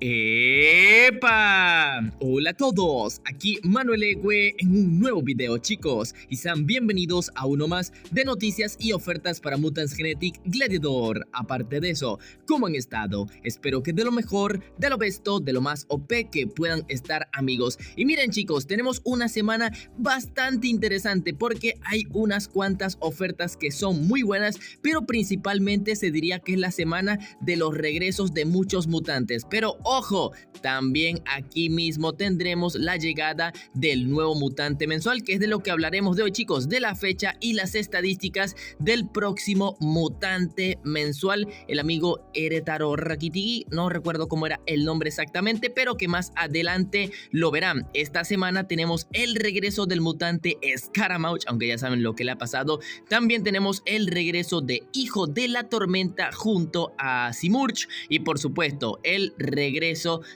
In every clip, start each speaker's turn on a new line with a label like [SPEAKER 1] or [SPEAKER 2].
[SPEAKER 1] ¡Epa! Hola a todos, aquí Manuel Egue en un nuevo video, chicos, y sean bienvenidos a uno más de noticias y ofertas para Mutants Genetic Gladiator. Aparte de eso, ¿cómo han estado? Espero que de lo mejor, de lo besto, de lo más OP que puedan estar, amigos. Y miren, chicos, tenemos una semana bastante interesante porque hay unas cuantas ofertas que son muy buenas, pero principalmente se diría que es la semana de los regresos de muchos mutantes. Pero ojo, también aquí mismo tendremos la llegada del nuevo mutante mensual, que es de lo que hablaremos de hoy, chicos, de la fecha y las estadísticas del próximo mutante mensual, el amigo Eretaro Rakitigi. No recuerdo cómo era el nombre exactamente, pero que más adelante lo verán. Esta semana tenemos el regreso del mutante Scaramouche, aunque ya saben lo que le ha pasado. También tenemos el regreso de Hijo de la Tormenta junto a Simurch, y por supuesto el regreso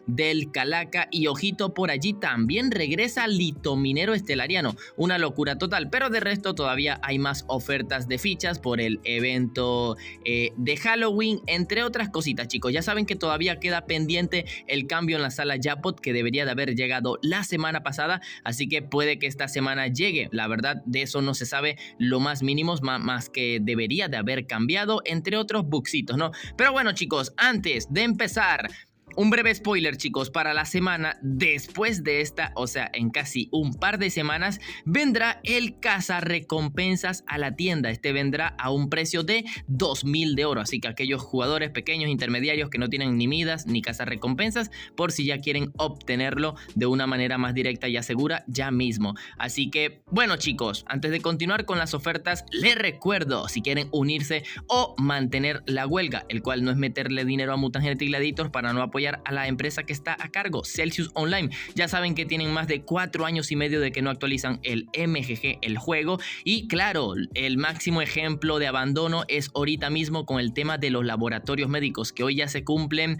[SPEAKER 1] del Calaca, y ojito, por allí también regresa Litominero Estelariano. Una locura total, pero de resto todavía hay más ofertas de fichas por el evento de Halloween, entre otras cositas, chicos. Ya saben que todavía queda pendiente el cambio en la sala Japot, que debería de haber llegado la semana pasada, así que puede que esta semana llegue. La verdad, de eso no se sabe lo más mínimo, más que debería de haber cambiado, entre otros bugsitos, ¿no? Pero bueno, chicos, antes de empezar, un breve spoiler, chicos, para la semana después de esta, o sea, en casi un par de semanas, vendrá el cazarrecompensas a la tienda. Este vendrá a un precio de 2000 de oro, así que aquellos jugadores pequeños, intermediarios que no tienen ni midas ni cazarrecompensas, por si ya quieren obtenerlo de una manera más directa y segura ya mismo. Así que, bueno, chicos, antes de continuar con las ofertas, les recuerdo, si quieren unirse o mantener la huelga, el cual no es meterle dinero a Mutants Genetic Gladiator para no apoyar a la empresa que está a cargo, Celsius Online. Ya saben que tienen más de 4 años y medio de que no actualizan el MGG, el juego, y claro, el máximo ejemplo de abandono es ahorita mismo con el tema de los laboratorios médicos, que hoy ya se cumplen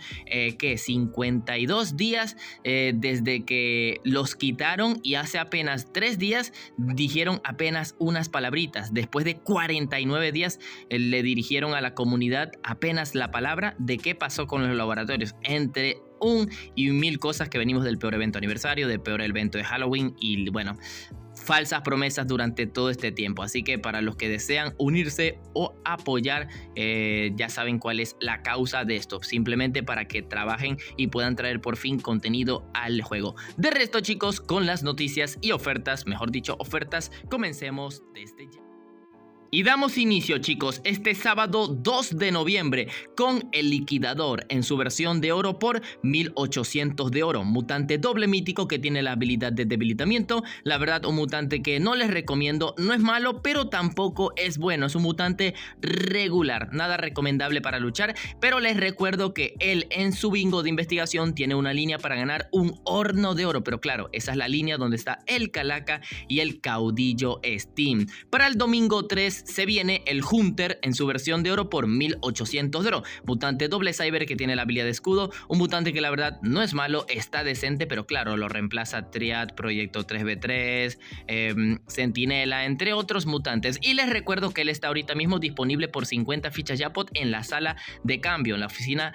[SPEAKER 1] 52 días desde que los quitaron, y hace apenas 3 días dijeron apenas unas palabritas. Después de 49 días le dirigieron a la comunidad apenas la palabra de qué pasó con los laboratorios, entre un y mil cosas que venimos del peor evento aniversario, del peor evento de Halloween y bueno, falsas promesas durante todo este tiempo. Así que para los que desean unirse o apoyar, ya saben cuál es la causa de esto, simplemente para que trabajen y puedan traer por fin contenido al juego. De resto, chicos, con las noticias y ofertas, mejor dicho ofertas, comencemos desde ya. Y damos inicio, chicos, este sábado 2 de noviembre con el Liquidador en su versión de oro por 1800 de oro. Mutante doble mítico que tiene la habilidad de debilitamiento. La verdad, un mutante que no les recomiendo. No es malo, pero tampoco es bueno. Es un mutante regular, nada recomendable para luchar. Pero les recuerdo que él en su bingo de investigación tiene una línea para ganar un horno de oro. Pero claro, esa es la línea donde está el Calaca y el Caudillo Steam. Para el domingo 3 se viene el Hunter en su versión de oro por 1800 de oro. Mutante doble cyber que tiene la habilidad de escudo. Un mutante que la verdad no es malo, está decente, pero claro, lo reemplaza Triad, Proyecto 3v3, Centinela, entre otros mutantes. Y les recuerdo que él está ahorita mismo disponible por 50 fichas Japot en la sala de cambio, en la oficina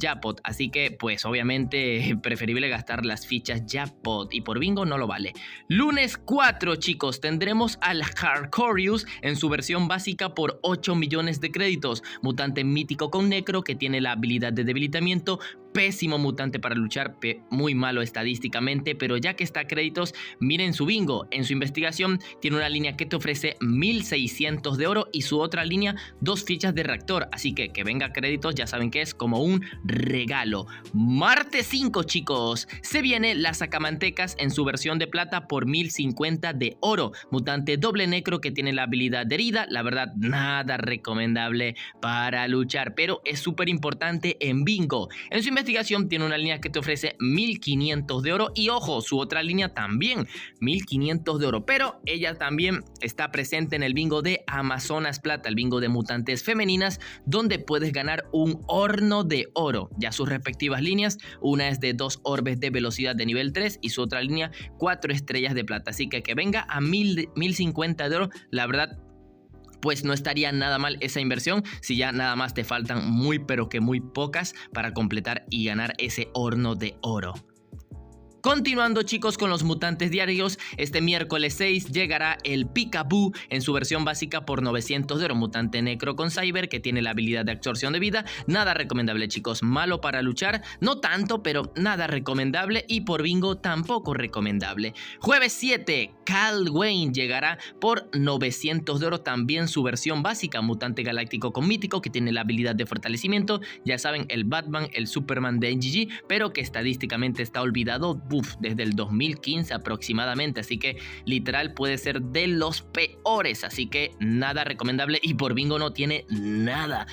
[SPEAKER 1] Japot. Así que, pues obviamente, preferible gastar las fichas Japot, y por bingo no lo vale. Lunes 4, chicos, tendremos al Harkorius en su versión básica por 8 millones de créditos. Mutante mítico con necro que tiene la habilidad de debilitamiento. Pésimo mutante para luchar, muy malo estadísticamente, pero ya que está a créditos, miren su bingo. En su investigación tiene una línea que te ofrece 1600 de oro y su otra línea 2 fichas de reactor, así que venga a créditos ya saben que es como un regalo. Martes 5, chicos, se viene la Sacamantecas en su versión de plata por 1050 de oro. Mutante doble necro que tiene la habilidad de herida, la verdad nada recomendable para luchar, pero es súper importante en bingo. En su investigación tiene una línea que te ofrece 1500 de oro y ojo, su otra línea también 1500 de oro, pero ella también está presente en el bingo de Amazonas Plata, el bingo de mutantes femeninas, donde puedes ganar un horno de oro. Ya sus respectivas líneas, una es de 2 orbes de velocidad de nivel 3 y su otra línea 4 estrellas de plata, así que venga a 1050 de oro, la verdad pues no estaría nada mal esa inversión si ya nada más te faltan muy pero que muy pocas para completar y ganar ese horno de oro. Continuando chicos con los mutantes diarios, este miércoles 6 llegará el Peekaboo en su versión básica por 900 de oro, mutante necro con cyber que tiene la habilidad de absorción de vida, nada recomendable chicos, malo para luchar, no tanto pero nada recomendable y por bingo tampoco recomendable. Jueves 7, Cal Wayne llegará por 900 de oro, también su versión básica, mutante galáctico con mítico que tiene la habilidad de fortalecimiento, ya saben el Batman, el Superman de NGG, pero que estadísticamente está olvidado desde el 2015 aproximadamente, así que literal puede ser de los peores, así que nada recomendable y por bingo no tiene nada,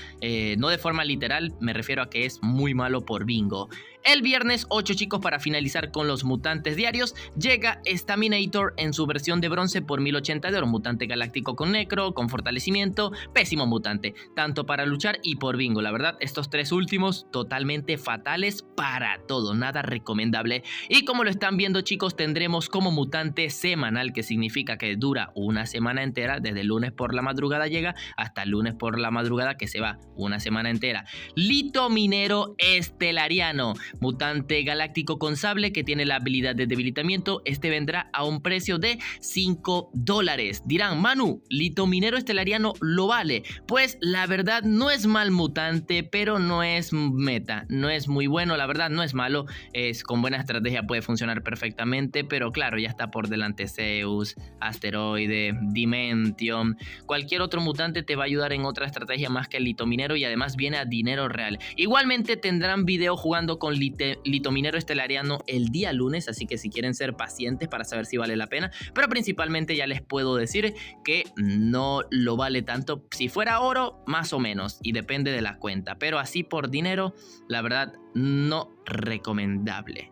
[SPEAKER 1] no de forma literal, me refiero a que es muy malo por bingo. El viernes 8 chicos, para finalizar con los mutantes diarios, llega Staminator en su versión de bronce por 1080 de oro, mutante galáctico con necro, con fortalecimiento, pésimo mutante, tanto para luchar y por bingo, la verdad estos tres últimos totalmente fatales para todo, nada recomendable. Y como lo están viendo chicos, tendremos como mutante semanal, que significa que dura una semana entera, desde el lunes por la madrugada llega hasta el lunes por la madrugada que se va, una semana entera. Lito Minero Estelariano, mutante galáctico con sable que tiene la habilidad de debilitamiento, este vendrá a un precio de $5. Dirán, Manu, Lito Minero Estelariano lo vale. Pues la verdad no es mal mutante, pero no es meta, no es muy bueno, la verdad no es malo, es con buena estrategia puede funcionar perfectamente, pero claro, ya está por delante Zeus, Asteroide, Dimension, cualquier otro mutante te va a ayudar en otra estrategia más que el Lito Minero y además viene a dinero real. Igualmente tendrán video jugando con Lito Minero Estelariano el día lunes, así que si quieren ser pacientes para saber si vale la pena, pero principalmente ya les puedo decir que no lo vale tanto. Si fuera oro, más o menos, y depende de la cuenta, pero así por dinero, la verdad no recomendable.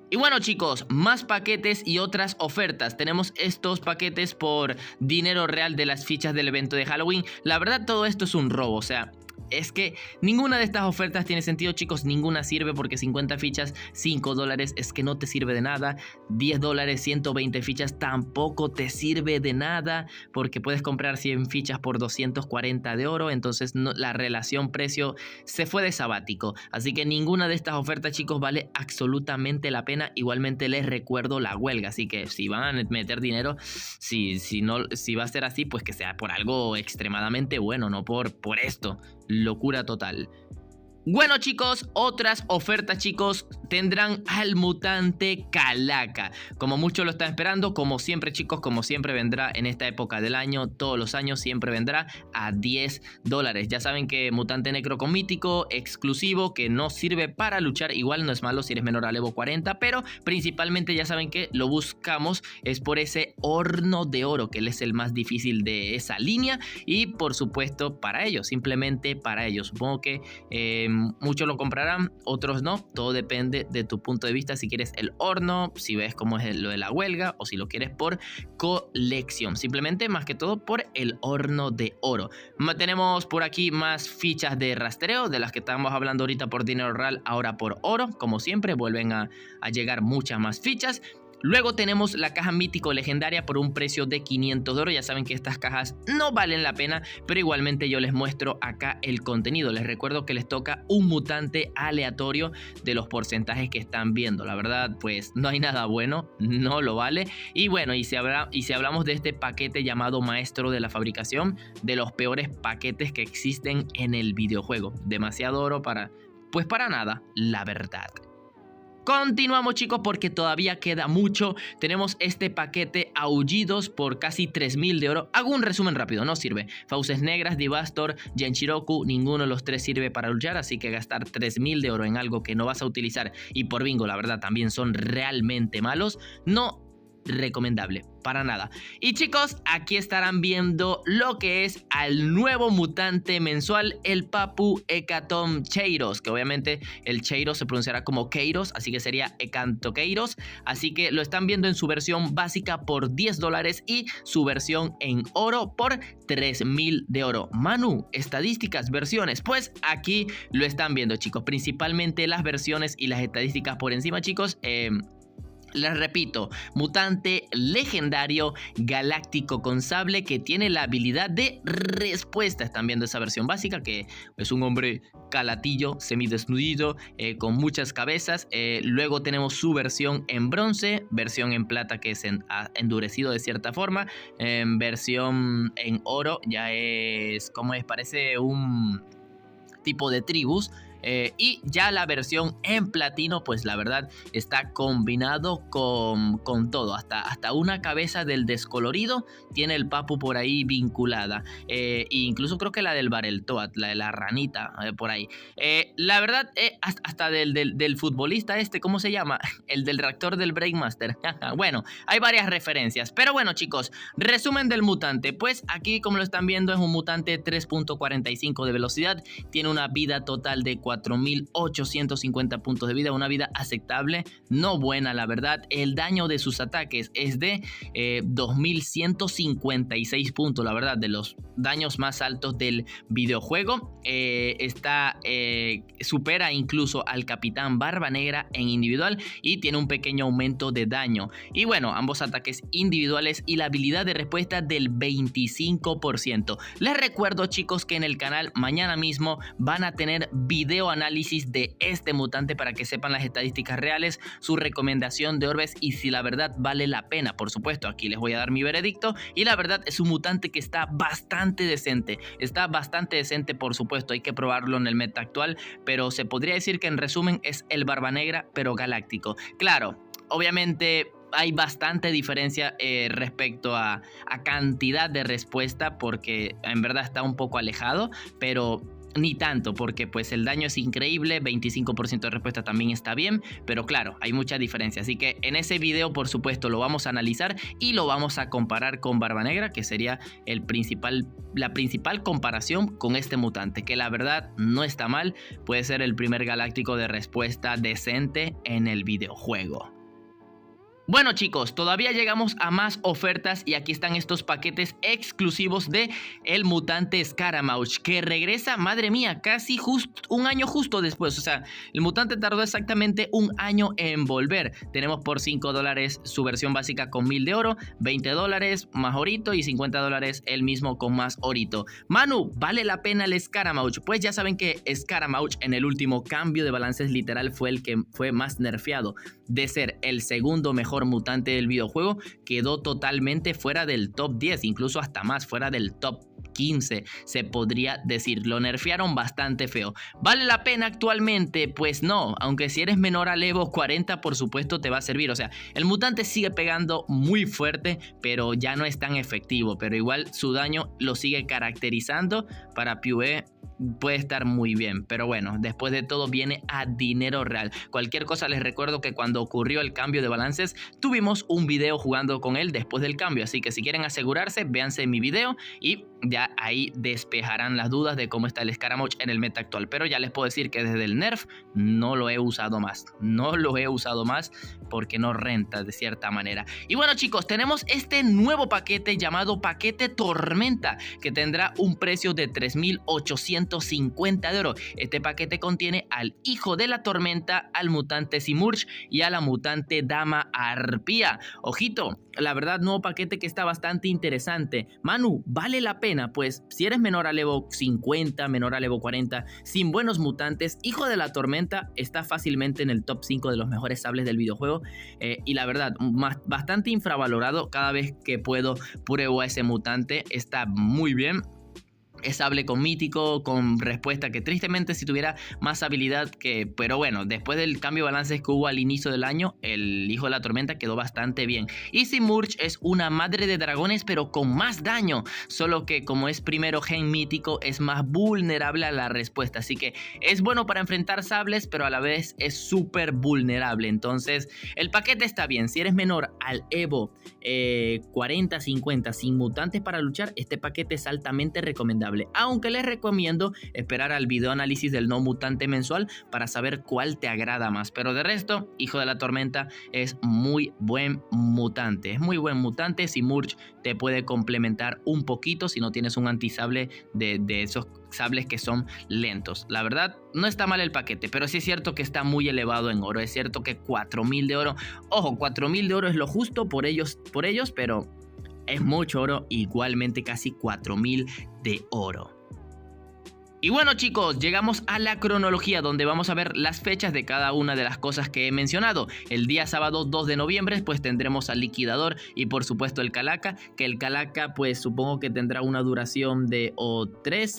[SPEAKER 1] Y bueno chicos, más paquetes y otras ofertas. Tenemos estos paquetes por dinero real de las fichas del evento de Halloween. La verdad todo esto es un robo, o sea, es que ninguna de estas ofertas tiene sentido chicos, ninguna sirve porque 50 fichas, $5 es que no te sirve de nada, $10, 120 fichas tampoco te sirve de nada porque puedes comprar 100 fichas por 240 de oro, entonces no, la relación precio se fue de sabático, así que ninguna de estas ofertas chicos vale absolutamente la pena. Igualmente les recuerdo la huelga, así que si van a meter dinero, si va a ser así, pues que sea por algo extremadamente bueno, no por esto. Locura total. Bueno chicos, otras ofertas chicos, tendrán al mutante Calaca, como muchos lo están esperando, como siempre chicos, como siempre vendrá en esta época del año, todos los años siempre vendrá a $10. Ya saben que mutante necro con mítico, exclusivo, que no sirve para luchar, igual no es malo si eres menor al Evo 40, pero principalmente ya saben que lo buscamos es por ese horno de oro, que él es el más difícil de esa línea y por supuesto para ellos, simplemente para ellos. Supongo que muchos lo comprarán, otros no, todo depende de tu punto de vista, si quieres el horno, si ves cómo es lo de la huelga o si lo quieres por colección, simplemente más que todo por el horno de oro. Tenemos por aquí más fichas de rastreo de las que estamos hablando ahorita por dinero real, ahora por oro, como siempre vuelven a llegar muchas más fichas. Luego tenemos la caja mítico legendaria por un precio de 500 de oro. Ya saben que estas cajas no valen la pena, pero igualmente yo les muestro acá el contenido. Les recuerdo que les toca un mutante aleatorio de los porcentajes que están viendo. La verdad, pues no hay nada bueno, no lo vale. Y bueno, y si hablamos de este paquete llamado Maestro de la Fabricación, de los peores paquetes que existen en el videojuego. Demasiado oro para nada, la verdad. Continuamos chicos porque todavía queda mucho. Tenemos este paquete Aullidos por casi 3000 de oro. Hago un resumen rápido, no sirve. Fauces Negras, Devastor, Yanshiroku, ninguno de los tres sirve para luchar, así que gastar 3000 de oro en algo que no vas a utilizar y por bingo la verdad también son realmente malos, no recomendable para nada. Y chicos, aquí estarán viendo lo que es al nuevo mutante mensual, el Papu Hecatomb Cheiros, que obviamente el Cheiros se pronunciará como Keiros, así que sería Hecantokeiros, así que lo están viendo en su versión básica por $10 y su versión en oro por 3000 de oro. Manu, estadísticas, versiones, pues aquí lo están viendo chicos, principalmente las versiones y las estadísticas por encima chicos. Les repito, mutante legendario galáctico con sable que tiene la habilidad de respuesta. Están viendo esa versión básica que es un hombre calatillo, semidesnudito, con muchas cabezas. Luego tenemos su versión en bronce, versión en plata que es endurecido de cierta forma, versión en oro ya es, como es, parece un tipo de tribus. Y ya la versión en platino, pues la verdad está combinado con todo. Hasta una cabeza del descolorido tiene el papu por ahí vinculada. E incluso creo que la del Battletoad, la de la ranita, por ahí. La verdad, hasta del futbolista este, ¿cómo se llama? El del reactor del Breakmaster. Bueno, hay varias referencias. Pero bueno, chicos, resumen del mutante. Pues aquí, como lo están viendo, es un mutante 3.45 de velocidad. Tiene una vida total de 4.850 puntos de vida, una vida aceptable, no buena la verdad. El daño de sus ataques es de 2.156 puntos, la verdad, de los daños más altos del videojuego. Supera incluso al Capitán Barba Negra en individual y tiene un pequeño aumento de daño. Y bueno, ambos ataques individuales y la habilidad de respuesta del 25%. Les recuerdo, chicos, que en el canal mañana mismo van a tener video análisis de este mutante para que sepan las estadísticas reales, su recomendación de orbes y si la verdad vale la pena. Por supuesto, aquí les voy a dar mi veredicto y la verdad es un mutante que está bastante decente. Está bastante decente, por supuesto, hay que probarlo en el meta actual, pero se podría decir que en resumen es el Barba Negra, pero galáctico. Claro, obviamente hay bastante diferencia respecto a cantidad de respuesta, porque en verdad está un poco alejado, pero ni tanto, porque pues el daño es increíble, 25% de respuesta también está bien, pero claro, hay mucha diferencia. Así que en ese video, por supuesto, lo vamos a analizar y lo vamos a comparar con Barba Negra, que sería la principal comparación con este mutante, que la verdad no está mal, puede ser el primer galáctico de respuesta decente en el videojuego. Bueno, chicos, todavía llegamos a más ofertas y aquí están estos paquetes exclusivos de el mutante Scaramouche, que regresa, madre mía, casi un año justo después. O sea, el mutante tardó exactamente un año en volver. Tenemos por $5 su versión básica con 1000 de oro, $20 más orito y $50 el mismo con más orito. Manu, ¿vale la pena el Scaramouche? Pues ya saben que Scaramouche en el último cambio de balances literal fue el que fue más nerfeado. De ser el segundo mejor mutante del videojuego, quedó totalmente fuera del top 10, incluso hasta más fuera del top 15, se podría decir. Lo nerfearon bastante feo. ¿Vale la pena actualmente? Pues no, aunque si eres menor al Evo 40, por supuesto te va a servir. O sea, el mutante sigue pegando muy fuerte, pero ya no es tan efectivo, pero igual su daño lo sigue caracterizando. Para PvE puede estar muy bien, pero bueno, después de todo viene a dinero real. Cualquier cosa, les recuerdo que cuando ocurrió el cambio de balances tuvimos un video jugando con él después del cambio, así que si quieren asegurarse, véanse mi video y ya ahí despejarán las dudas de cómo está el Scaramouche en el meta actual. Pero ya les puedo decir que desde el nerf no lo he usado más, porque no renta de cierta manera. Y bueno, chicos, tenemos este nuevo paquete llamado paquete Tormenta, que tendrá un precio de 3.850 de oro. Este paquete contiene al hijo de la tormenta, al mutante Simurgh y a la mutante Dama Arpía. Ojito, la verdad, nuevo paquete que está bastante interesante. Manu, ¿vale la pena? Pues si eres menor al Evo 50, menor al Evo 40, sin buenos mutantes, hijo de la tormenta está fácilmente en el top 5 de los mejores sables del videojuego, y la verdad, bastante infravalorado. Cada vez que puedo pruebo a ese mutante, está muy bien. Es sable con mítico, con respuesta, que tristemente si tuviera más habilidad que... Pero bueno, después del cambio de balances que hubo al inicio del año, el hijo de la tormenta quedó bastante bien. Y Simurgh es una madre de dragones, pero con más daño. Solo que como es primero gen mítico, es más vulnerable a la respuesta. Así que es bueno para enfrentar sables, pero a la vez es súper vulnerable. Entonces, el paquete está bien. Si eres menor al Evo 40-50 sin mutantes para luchar, este paquete es altamente recomendable. confiable, aunque les recomiendo esperar al video análisis del no mutante mensual para saber cuál te agrada más. Pero de resto, Hijo de la Tormenta es muy buen mutante, es muy buen mutante. Simurgh te puede complementar un poquito si no tienes un antisable de esos sables que son lentos. La verdad, no está mal el paquete, pero sí es cierto que está muy elevado en oro. Es cierto que 4000 de oro, ojo, 4000 de oro es lo justo por ellos, pero es mucho oro, igualmente casi 4000 de oro. Y bueno, chicos, llegamos a la cronología donde vamos a ver las fechas de cada una de las cosas que he mencionado. El día sábado 2 de noviembre pues tendremos al Liquidador y por supuesto el Calaca, que el Calaca pues supongo que tendrá una duración de o 3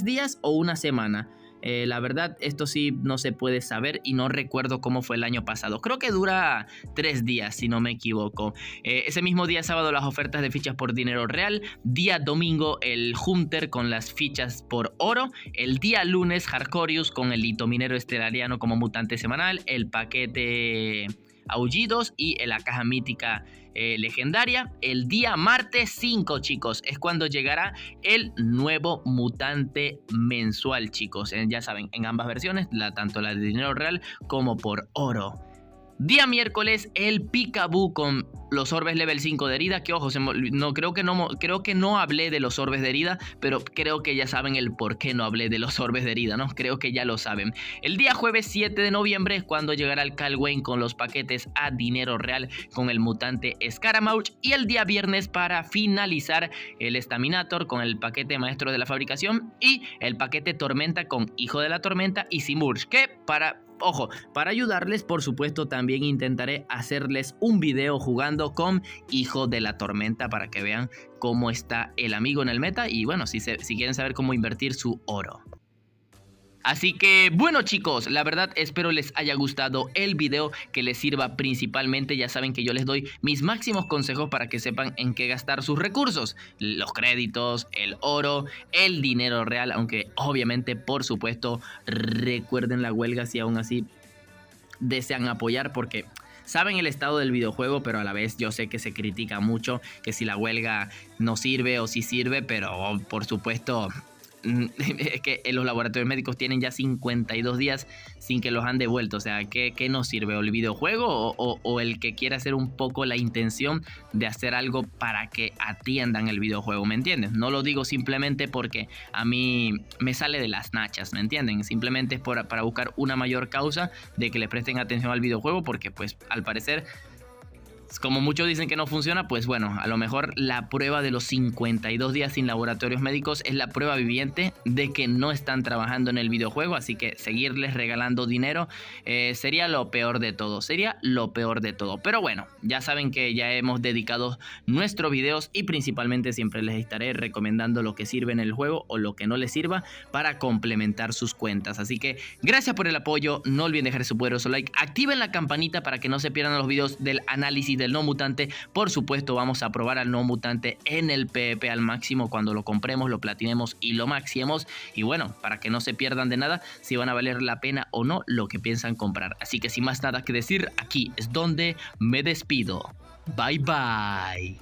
[SPEAKER 1] días o una semana. La verdad, esto sí no se puede saber y no recuerdo cómo fue el año pasado. Creo que dura 3 días, si no me equivoco. Ese mismo día sábado las ofertas de fichas por dinero real. Día domingo el Hunter con las fichas por oro. El día lunes Harkorius con el hito minero estelariano como mutante semanal. El paquete Aullidos y la caja mítica legendaria. El día martes 5, chicos, es cuando llegará el nuevo mutante mensual, chicos. Ya saben, en ambas versiones, tanto la de dinero real como por oro. Día miércoles, el Peekaboo con los orbes level 5 de herida, que ojo, creo que no hablé de los orbes de herida, pero creo que ya saben el por qué no hablé de los orbes de herida, ¿no? Creo que ya lo saben. El día jueves 7 de noviembre es cuando llegará el Calwain con los paquetes a dinero real con el mutante Scaramouche. Y el día viernes, para finalizar, el Staminator con el paquete maestro de la fabricación y el paquete Tormenta con Hijo de la Tormenta y Simurgh, que para ayudarles, por supuesto, también intentaré hacerles un video jugando con Hijo de la Tormenta para que vean cómo está el amigo en el meta y bueno, si quieren saber cómo invertir su oro. Así que bueno, chicos, la verdad espero les haya gustado el video, que les sirva principalmente. Ya saben que yo les doy mis máximos consejos para que sepan en qué gastar sus recursos: los créditos, el oro, el dinero real, aunque obviamente, por supuesto, recuerden la huelga si aún así desean apoyar, porque saben el estado del videojuego, pero a la vez yo sé que se critica mucho que si la huelga no sirve o si sirve, pero por supuesto es que los laboratorios médicos tienen ya 52 días sin que los han devuelto. O sea, ¿qué nos sirve? ¿O el videojuego o el que quiera hacer un poco la intención de hacer algo para que atiendan el videojuego? ¿Me entiendes? No lo digo simplemente porque a mí me sale de las nachas, ¿me entienden? Simplemente es para buscar una mayor causa de que le presten atención al videojuego, porque pues al parecer, como muchos dicen que no funciona, pues bueno, a lo mejor la prueba de los 52 días sin laboratorios médicos es la prueba viviente de que no están trabajando en el videojuego. Así que seguirles regalando dinero sería lo peor de todo, Pero bueno, ya saben que ya hemos dedicado nuestros videos y principalmente siempre les estaré recomendando lo que sirve en el juego o lo que no les sirva para complementar sus cuentas. Así que gracias por el apoyo, no olviden dejar su poderoso like, activen la campanita para que no se pierdan los videos del análisis del no mutante. Por supuesto, vamos a probar al no mutante en el PvP al máximo cuando lo compremos, lo platinemos y lo maxiemos. Y bueno, para que no se pierdan de nada si van a valer la pena o no lo que piensan comprar. Así que sin más nada que decir, aquí es donde me despido. Bye bye.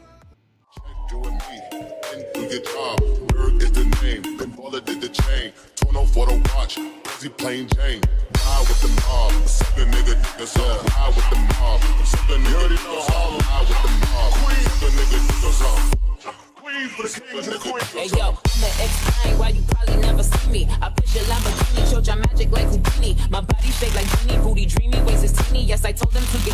[SPEAKER 2] He plain Jane, ride with the mob, suck a nigga, niggas up, ride with the mob, suck a nigga, niggas up, ride with the mob, suck a nigga, niggas up. Queen for the kings and the queens. Hey yo, I'm an ex-fine, why you probably never see me. I push a Lamborghini, show your magic like Houdini. My body shake like Genie, booty dreamy, waist is teeny. Yes, I told them to get